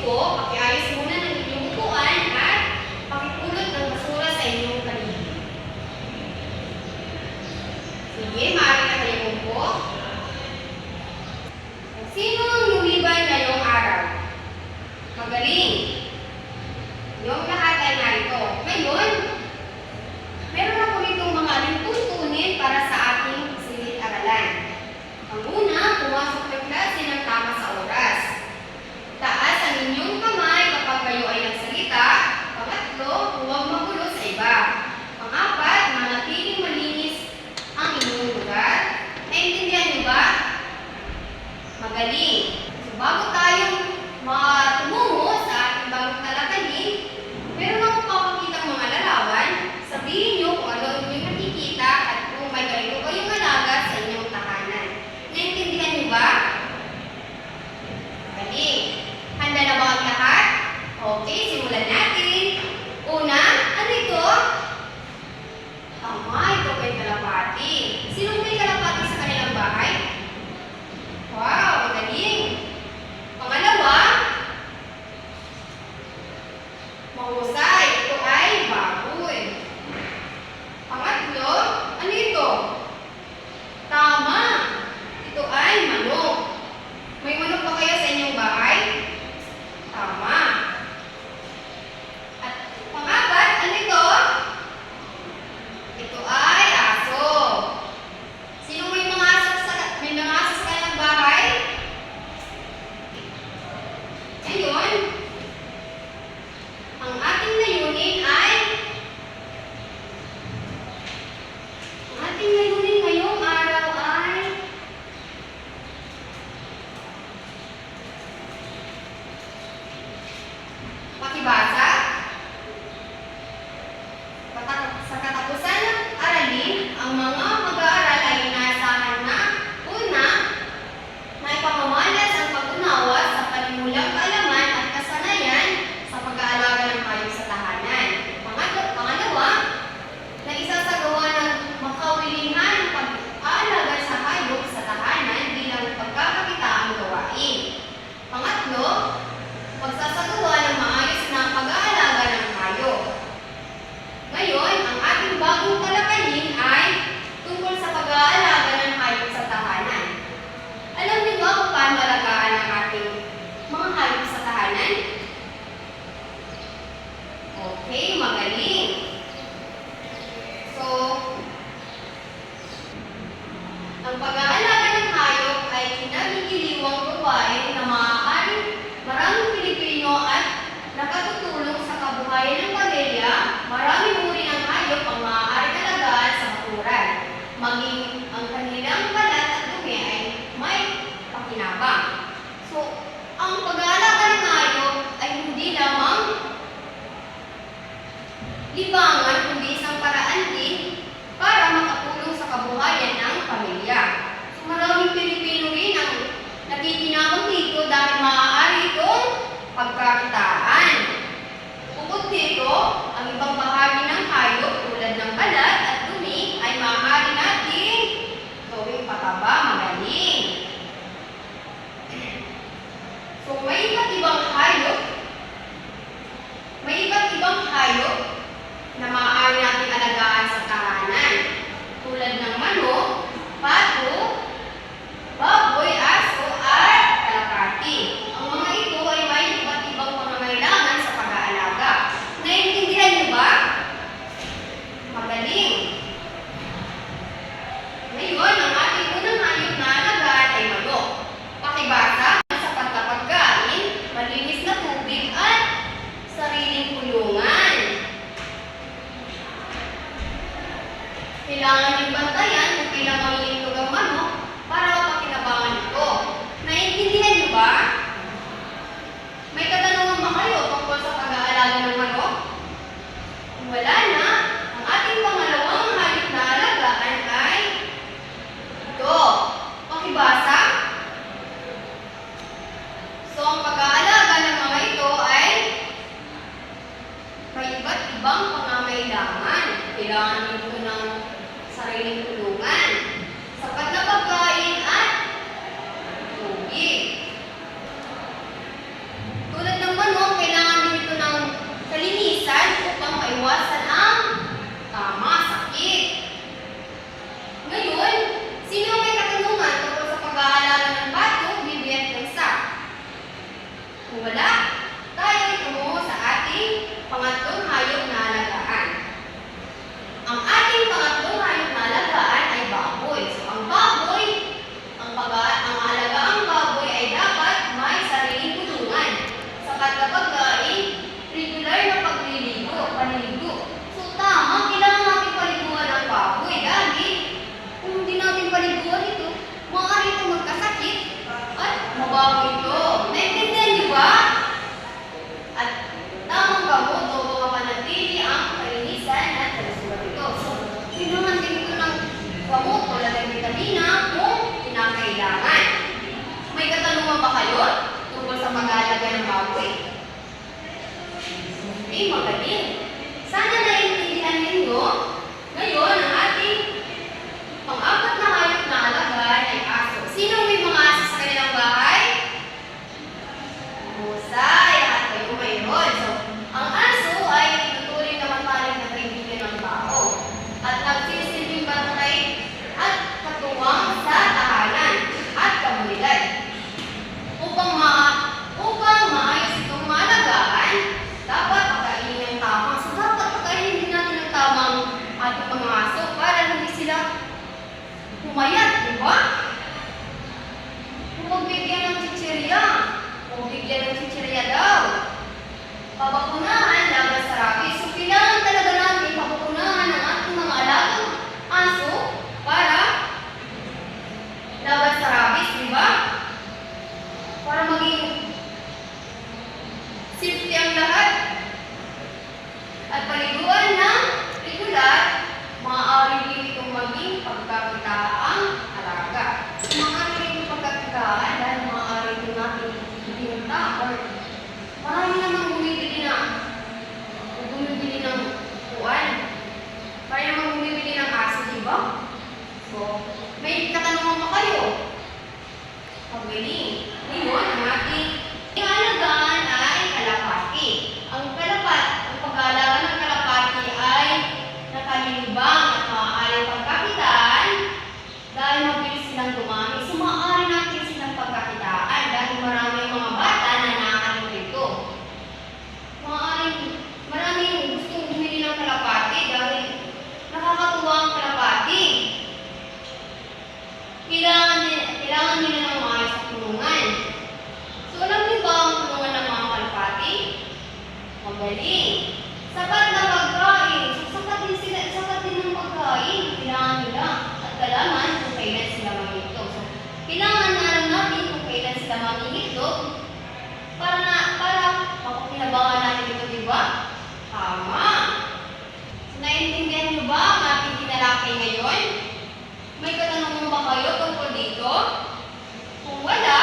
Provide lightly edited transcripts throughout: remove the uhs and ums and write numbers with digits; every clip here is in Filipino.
upo, pakiayos muna ng inyong upuan at pakipulot ng basura sa inyong paligid. Sige, maaari na kayo upo. Sino ang lumibay ngayong araw? Magaling! Yung lahat ay narito. Ngayon, meron ako itong mga tuntunin para sa ating silid-aralan. Ang una, pumasok ng klase ng tama sa oras. Taas ang inyong kamay kapag kayo ay nagsalita. Pangatlo, huwag magulo sa iba. Pang-apat, manatiling malinis ang inyong lugar. Naintindihan niyo ba? Magaling! So, bago tayong tumungo sa ating bagong talakayin, meron akong papakitang mga larawan. Sabihin niyo kung ano inyong nakikita at kung may ganito kayong alaga sa inyong tahanan. Naintindihan niyo ba? Magaling! Handa na ba ang lahat? Okay, simulan natin. Una, ano ito? Tama, ito kay kalapati. Sino may kalapati sa kanilang bahay? Wow, magaling! Pangalawa, mahusay. Ito ay baboy. Pangatlo, ano ito? Tama! Ito ay manok. May manok ba kayo sa inyong bahay? Tama. At pang-apat, ano ito? Ito ay aso. Sino may mga aso sa kanilang bahay? Ngayon, ang ating layunin ngayong araw ay pakibasa. Sa katapusan ng aralin, ang mga mag-aaral ay inaasahan na una, may pamamalas ang pag-unawa sa panimulang kaalaman at kasanayan sa pag-aalaga ng hayop sa tahanan. Pangalawa, na isasagawa ng makawilingan ang pag-aalaga sa hayop sa tahanan bilang pagkakakitaang gawain. Pangatlo, pagsasagawa ng maayos na pag-aalaga ng hayop. Ngayon, ang ating bagong talakayin ay tungkol sa pag-aalaga ng hayop sa tahanan. Alam niyo ba kung paano alagaan ang ating mga hayop sa tahanan? Okay, magaling. So, ang pag-aalaga ng hayop ay kinagigiliwang gawain na maaaring maraming Pilipino at nakatutulong sa kabuhayan ng pamilya. Maraming uri ng hayop ang maaaring alagaan sa bakuran. Maging ang kanilang balat at dumi ay may pakinabang. So, ang pag-aalaga ng hayop ay hindi lamang libangan, kundi isang paraan din para makatulong sa kabuhayan ng pamilya. So, maraming Pilipino rin ang nakikinabang dito dahil maaari itong pagkakitaan. Bukod dito, ang ibang bahagi ng hayop tulad ng balat at dumi ay maaari natin gawing pataba. Magaling! So, may iba't ibang hayop na maaari natin alagaan sa tahanan. Tulad ng manok, pato, baboy, aso, at kalapati. Ang mga ito ay may iba't ibang pangangailangan sa pag-aalaga. Naiintindihan niyo ba? Magaling! Ngayon, ang ating unang hayop na alagaan ay manok. Pakibasa, sapat na pagkain, malinis na tubig, at sariling kulungan. Kailangan niyong bantayan kung kailan mamilintog ang manok para mapakinabangan ito. Naiintindihan niyo ba? May katanungan ba kayo tungkol sa pag-aalaga ng manok? Kung wala na, ang ating pangalawang hayop na alagaan ay ito. Pakibasa. So, ang pag-aalaga ng mga ito ay may iba't ibang pangangailangan. Kailangan nito ng sariling tulungan, sapat na pagkain at tubig. Tulad ng husay at kayo mayroon. So, ang aso ay tuturing na matalik na kaibigan ng tao at nagsisilbing bantay at katuwang sa tahanan at komunidad. Upang maayos itong malagaan, dapat pagkainin ng tamang. So, dapat pagkainin din natin ng tamang ating mga aso para hindi sila pumayat, di ba? Huwag bigyan ng chichirya. Huwag bigyan ng chichirya daw. Pabakunahan laban sa rabies. So, kailangan talaga natin pabakunahan ang ating mga alagang aso para laban sa rabies, di ba? Para maging safety ang lahat. At paliguan ng regular, maaari din itong maging pagkakitaang alaga. Maaari din itong pagkakitaan dahil maaari ito natin ibinta or marami namang bumibili ng kuwan. Kaya namang bumibili ng aso, diba? So, may katanungan pa kayo. Pagaling. Ngayon, ang ating alagaan ay kalapati. Ang pag-aalaga ng kalapati ay nakalilibang at maaaring pagkakitaan dahil mabilis silang dumami. So, maaari natin silang pagkakitaan dahil maraming mga bata na nakakalit ito. Maraming gustong bumili ng kalapati dahil nakakatuwa ang kalapati. Kailangan nila ng maayos sa kulungan. So, alam niyo ba ang kulungan ng mga kalapati? Magaling. Sapat na pagkain. So, sapat din ng pagkain. Kailangan nila. At kailangan kung kailan sila mangitlog. So, kailangan na alam natin kung kailan sila mangitlog para mapakinabangan natin ito, di ba? Tama. So, naiintindihan niyo ba ang ating tinalakay ngayon? May katanungan ba kayo tungkol dito? Kung wala,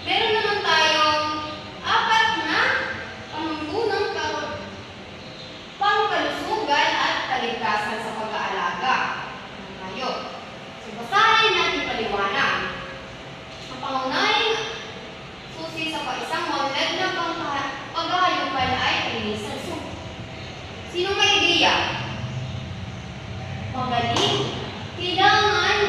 meron naman tayong 4 na panuntunang pangkalusugan at kaligtasan sa pag-aalaga. Tayo. So, basahin natin paliwanag. Ang pangunahing susi sa isang maunlad na paghahayupan ay kalinisan. So, sino may ideya? Magaling. Kailangan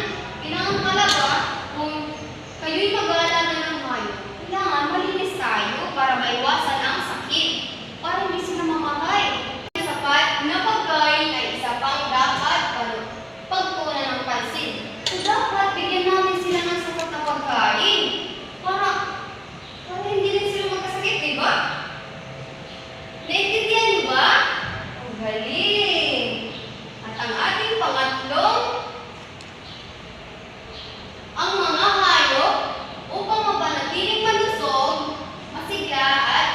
talaga kung kayo'y mag-aalaga ng hayop, kailangan malinis tayo para maiwasan ang sakit, para hindi sila mamatay. Sapat na pagkain ay isa pang dapat pagtuunan ng pansin. So, dapat bigyan natin sila ng sapat na pagkain para hindi rin sila magkasakit, di ba? Naintindihan niyo ba? Ang galing! At ang ating pangatlong, ang mga hayop upang mapanatiling malusog, masigla at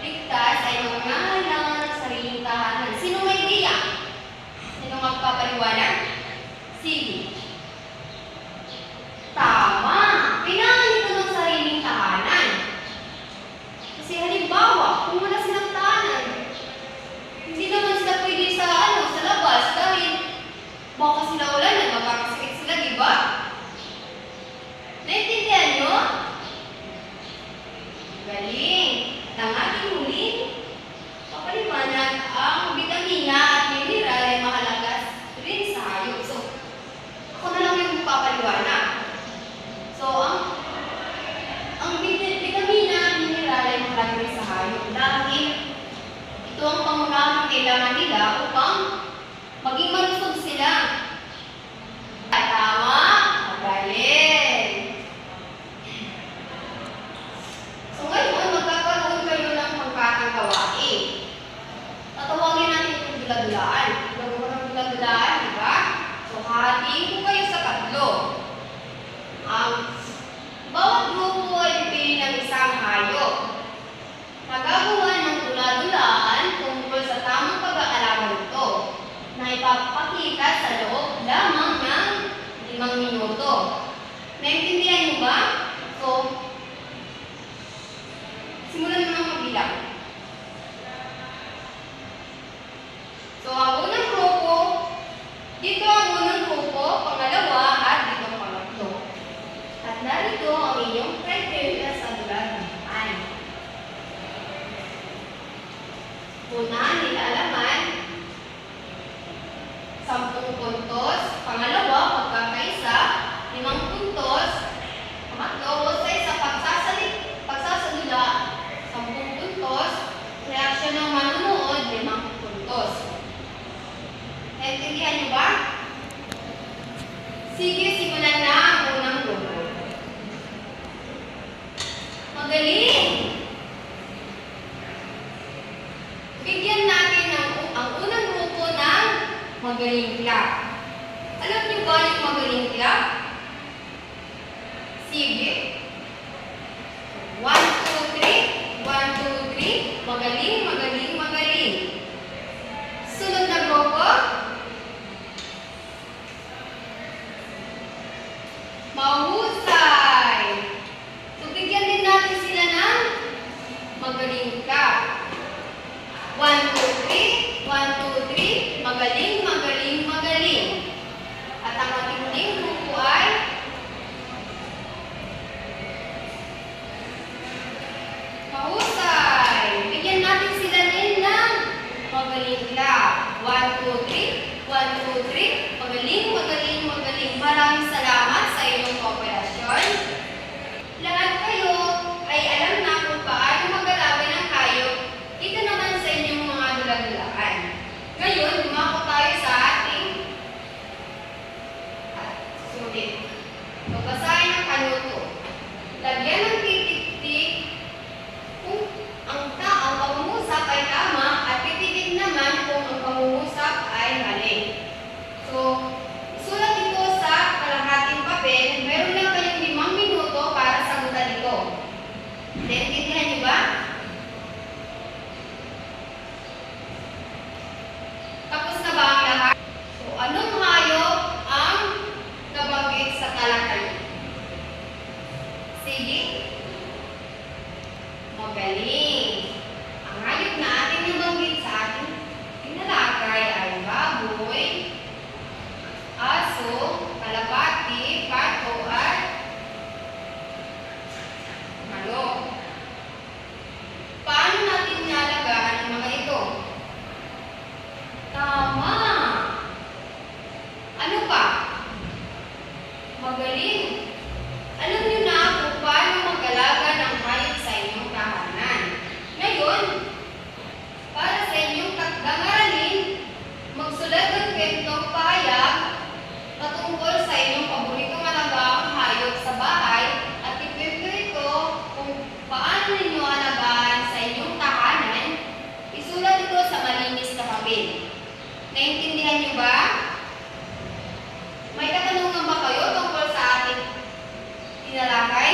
ligtas ay mangangailangan ng sariling tahanan. Sino may ideya? Sino magpapaliwanag? Sige. Tama! Kailangan ito ng sariling tahanan. Kasi halimbawa, kung wala silang tahanan, hindi naman sila pwede sa labas dahil baka sila ulan na magkakasakit sila, di ba? Naintindihan nyo? Galing! At ang ating huling papaliwanag, ang bitamina at mineral ay mahalaga rin sa hayop. So, ako na lang yung papaliwanag. So, ang bitamina at mineral ay mahalaga rin sa hayop dahil ito ang pangunahing kailangan nila upang maging malusog sila. Tama? Magaling! So ngayon, magkakaroon kayo ng pangkatang gawain. Tatawagin natin itong dula-dulaan. Gagawa ng dula-dulaan, di ba? So hatiin ko kayo sa 3. Ang bawat grupo ay pipili ng isang hayop. Magagawa ng dula-dulaan tungkol sa tamang pag-aalaga nito na ipapakita sa loob lamang ng 5 minuto. Naintindihan niyo ba? So, simulan mo ng magbilang. So, ang unang grupo, dito ang unang grupo, pangalawa, at dito ang pangatlo. At Una, nilalaman, 10 puntos. Pangalawa, pagkakaisa, 5 puntos. Pangatlo, husay sa pagsasalita, 10 puntos. Reaksyon ng manunood, 5 puntos. Naintindihan niyo ba? Sige, simulan na ang unang grupo. Magaling! Bigyan natin ang unang grupo ng magaling clap. Alam niyo ba yung magaling clap? Sige. 1, 2, 3. 1, 2, 3. Magaling, magaling, magaling. Sunod na grupo. Mahusay. So, bigyan din natin sila ng magaling clap. 1, 2, 3. 1, 2, 3. Magaling, magaling, magaling. At ang ating grupo ay mahusay. Bigyan natin sila din ng magaling clap. 1, 2, 3. 1, 2, 3. Magaling, magaling, magaling. Maraming salamat sa inyong kooperasyon. Lahat kayo ay alam na kung paano mag-alaga ng hayop. Ito naman sa inyong mga dula-dulaan. Ngayon, dumako tayo sa ating sulit. Babasahin ang kanuto. Lagyan ng titik-tik kung ang pangungusap ay tama at titikin naman kung ang pangungusap ay mali. So, isulat ito sa kalahating papel. Meron lang kayong 5 minuto para sagutan ito. Naintindihan niyo ba? Tapos na ba ang lahat? So, anong hayop ang nabanggit sa talakay? Sige. Magaling. Ang hayop na ating nabanggit sa ating tinalakay ay baboy, aso, kalapati, pato, at manok. Paano natin nialagaan ang mga ito? Tama! Ano pa? Magaling! Alam niyo na kung paano mag-alaga ng hayop sa inyong tahanan. Ngayon, para sa inyong katdangaralin, magsulat ng kwentong pahayag patungkol sa inyong paboritong alagang hayop sa bahay at ikwento ito kung paano ninyo alagaan sa inyong tahanan. Isulat ito sa malinis na papel. Naintindihan niyo ba? May katanungan ba kayo tungkol sa ating tinalakay?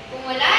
Kung wala,